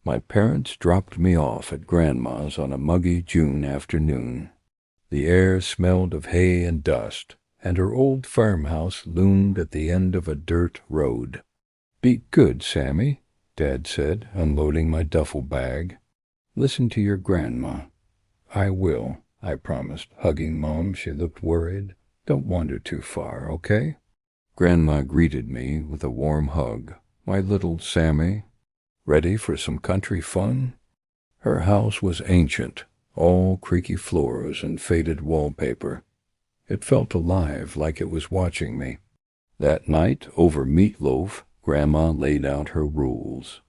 My parents dropped me off at Grandma's on a muggy June afternoon. The air smelled of hay and dust, and her old farmhouse loomed at the end of a dirt road. "Be good, Sammy," Dad said, unloading my duffel bag. "Listen to your grandma." "I will," I promised, hugging Mom. She looked worried. "Don't wander too far, okay?" Grandma greeted me with a warm hug. "My little Sammy, ready for some country fun?" Her house was ancient, all creaky floors and faded wallpaper. It felt alive, like it was watching me. That night, over meatloaf, Grandma laid out her rules.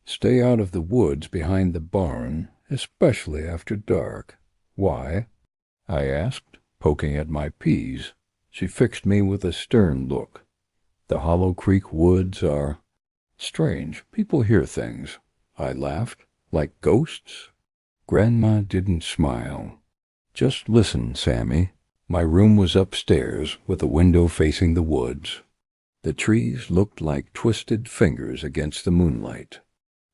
"Stay out of the woods behind the barn, especially after dark." "Why?" I asked, poking at my peas. She fixed me with a stern look. "The Hollow Creek woods are strange. People hear things." I laughed. "Like ghosts?" Grandma didn't smile. "Just listen, Sammy." My room was upstairs, with a window facing the woods. The trees looked like twisted fingers against the moonlight.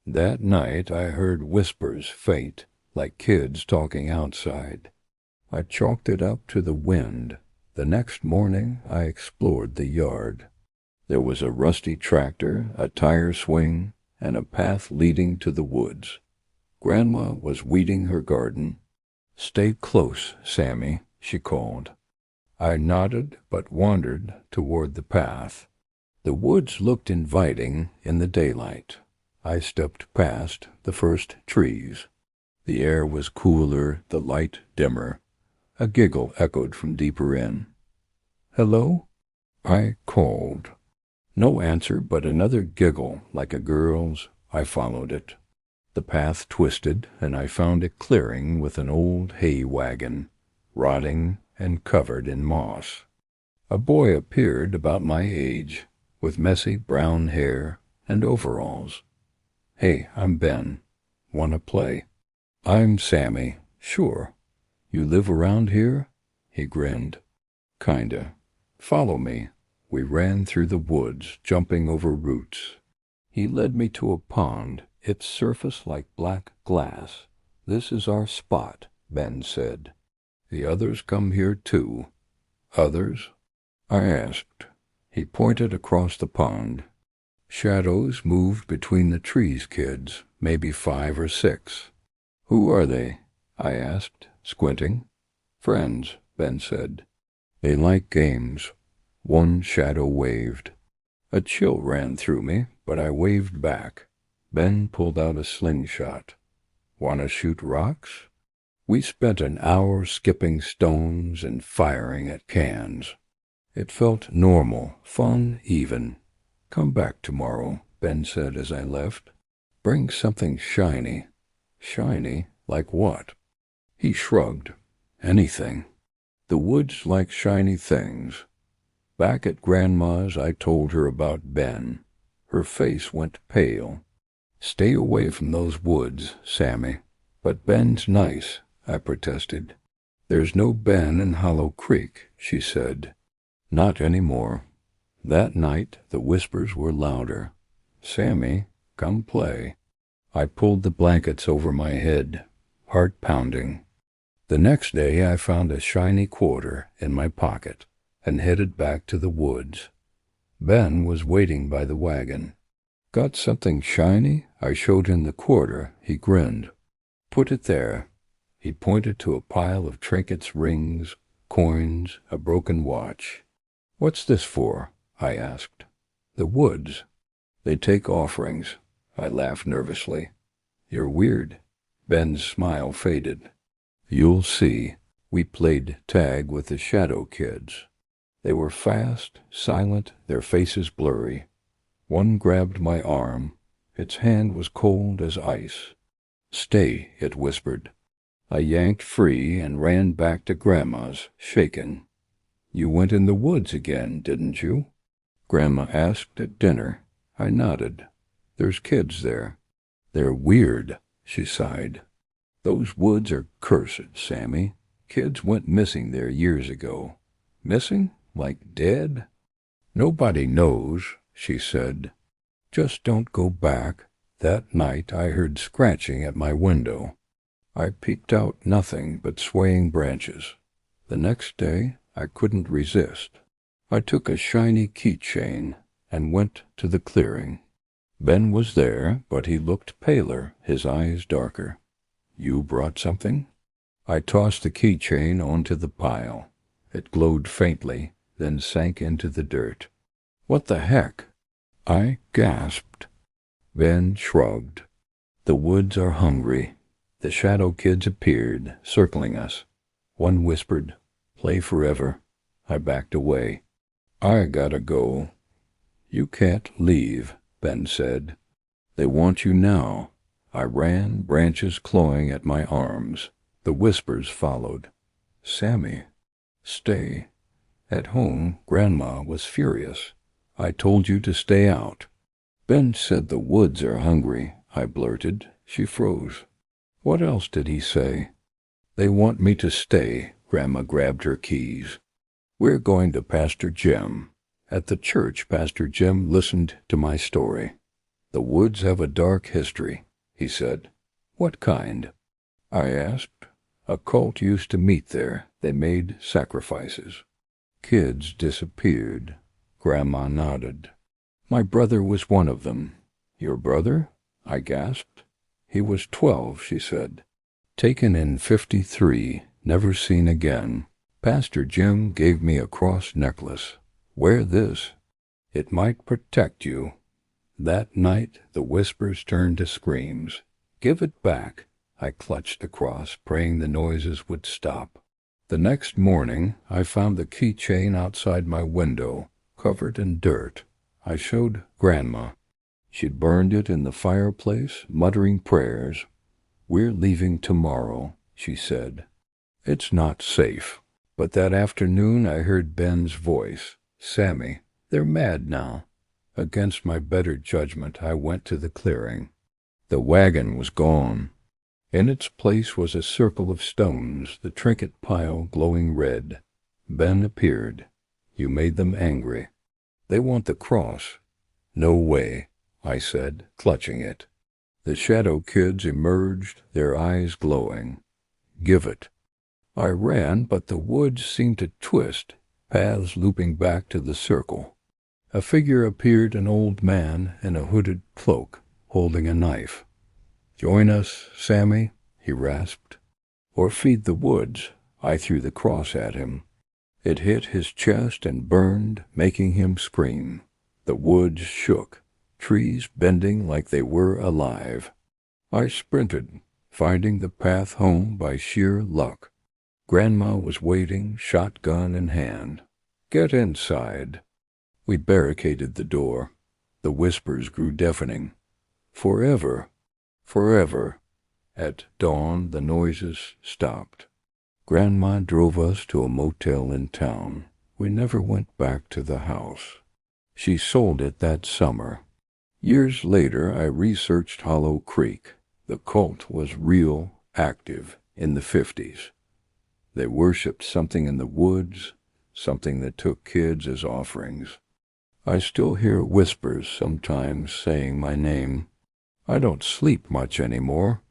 That night I heard whispers faint, like kids talking outside. I chalked it up to the wind. The next morning I explored the yard. There was a rusty tractor, a tire swing, and a path leading to the woods. Grandma was weeding her garden. "Stay close, Sammy," she called. I nodded but wandered toward the path. The woods looked inviting in the daylight. I stepped past the first trees. The air was cooler, the light dimmer. A giggle echoed from deeper in. "Hello?" I called. No answer, but another giggle, like a girl's. I followed it. The path twisted, and I found a clearing with an old hay wagon, rotting and covered in moss. A boy appeared about my age, with messy brown hair and overalls. "Hey, I'm Ben. Wanna play?" "I'm Sammy. Sure. You live around here?" He grinned. "Kinda. Follow me." We ran through the woods, jumping over roots. He led me to a pond, its surface like black glass. "This is our spot," Ben said. "The others come here too." "Others?" I asked. He pointed across the pond. Shadows moved between the trees, kids, maybe 5 or 6. "Who are they?" I asked, squinting. "Friends," Ben said. "They like games." One shadow waved. A chill ran through me, but I waved back. Ben pulled out a slingshot. "Want to shoot rocks?" We spent an hour skipping stones and firing at cans. It felt normal, fun even. "Come back tomorrow," Ben said as I left. "Bring something shiny." "Shiny? Like what?" He shrugged. "Anything. The woods like shiny things." Back at Grandma's, I told her about Ben. Her face went pale. "Stay away from those woods, Sammy." "But Ben's nice," I protested. "There's no Ben in Hollow Creek," she said. "Not anymore." That night, the whispers were louder. "Sammy, come play." I pulled the blankets over my head, heart pounding. The next day, I found a shiny quarter in my pocket and headed back to the woods. Ben was waiting by the wagon. "Got something shiny?" I showed him the quarter. He grinned. "Put it there." He pointed to a pile of trinkets, rings, coins, a broken watch. "What's this for?" I asked. "The woods. They take offerings." I laughed nervously. "You're weird." Ben's smile faded. "You'll see." We played tag with the shadow kids. They were fast, silent, their faces blurry. One grabbed my arm. Its hand was cold as ice. "Stay," it whispered. I yanked free and ran back to Grandma's, shaken. "You went in the woods again, didn't you?" Grandma asked at dinner. I nodded. "There's kids there." "They're weird," she sighed. "Those woods are cursed, Sammy. Kids went missing there years ago." "Missing? Like dead?" "Nobody knows," she said. "Just don't go back. That night I heard scratching at my window. I peeped out, nothing but swaying branches. The next day I couldn't resist. I took a shiny keychain and went to the clearing. Ben was there, but he looked paler, his eyes darker. "You brought something?" I tossed the keychain onto the pile. It glowed faintly, then sank into the dirt. "What the heck?" I gasped. Ben shrugged. "The woods are hungry." The shadow kids appeared, circling us. One whispered, "Play forever." I backed away. "I gotta go." "You can't leave," Ben said. "They want you now." I ran, branches clawing at my arms. The whispers followed. "Sammy, stay." At home, Grandma was furious. "I told you to stay out." "Ben said the woods are hungry," I blurted. She froze. "What else did he say?" "They want me to stay." Grandma grabbed her keys. "We're going to Pastor Jim." At the church, Pastor Jim listened to my story. "The woods have a dark history," he said. "What kind?" I asked. "A cult used to meet there. They made sacrifices. Kids disappeared." Grandma nodded. "My brother was one of them." "Your brother?" I gasped. "He was 12, she said. Taken in 53, never seen again. Pastor Jim gave me a cross necklace. Wear this. It might protect you." That night the whispers turned to screams. "Give it back." I clutched the cross, praying the noises would stop. The next morning I found the keychain outside my window, covered in dirt. I showed Grandma. She'd burned it in the fireplace, muttering prayers. "We're leaving tomorrow," she said. "It's not safe." But that afternoon I heard Ben's voice. "Sammy, they're mad now." Against my better judgment, I went to the clearing. The wagon was gone. In its place was a circle of stones, the trinket pile glowing red. Ben appeared. "You made them angry. They want the cross." "No way," I said, clutching it. The shadow kids emerged, their eyes glowing. "Give it." I ran, but the woods seemed to twist, paths looping back to the circle. A figure appeared, an old man in a hooded cloak, holding a knife. "Join us, Sammy," he rasped. "Or feed the woods." I threw the cross at him. It hit his chest and burned, making him scream. The woods shook, trees bending like they were alive. I sprinted, finding the path home by sheer luck. Grandma was waiting, shotgun in hand. "Get inside." We barricaded the door. The whispers grew deafening. "Forever, forever." At dawn, the noises stopped. Grandma drove us to a motel in town. We never went back to the house. She sold it that summer. Years later, I researched Hollow Creek. The cult was real, active, in the 50s. They worshipped something in the woods, something that took kids as offerings. I still hear whispers sometimes saying my name. I don't sleep much anymore.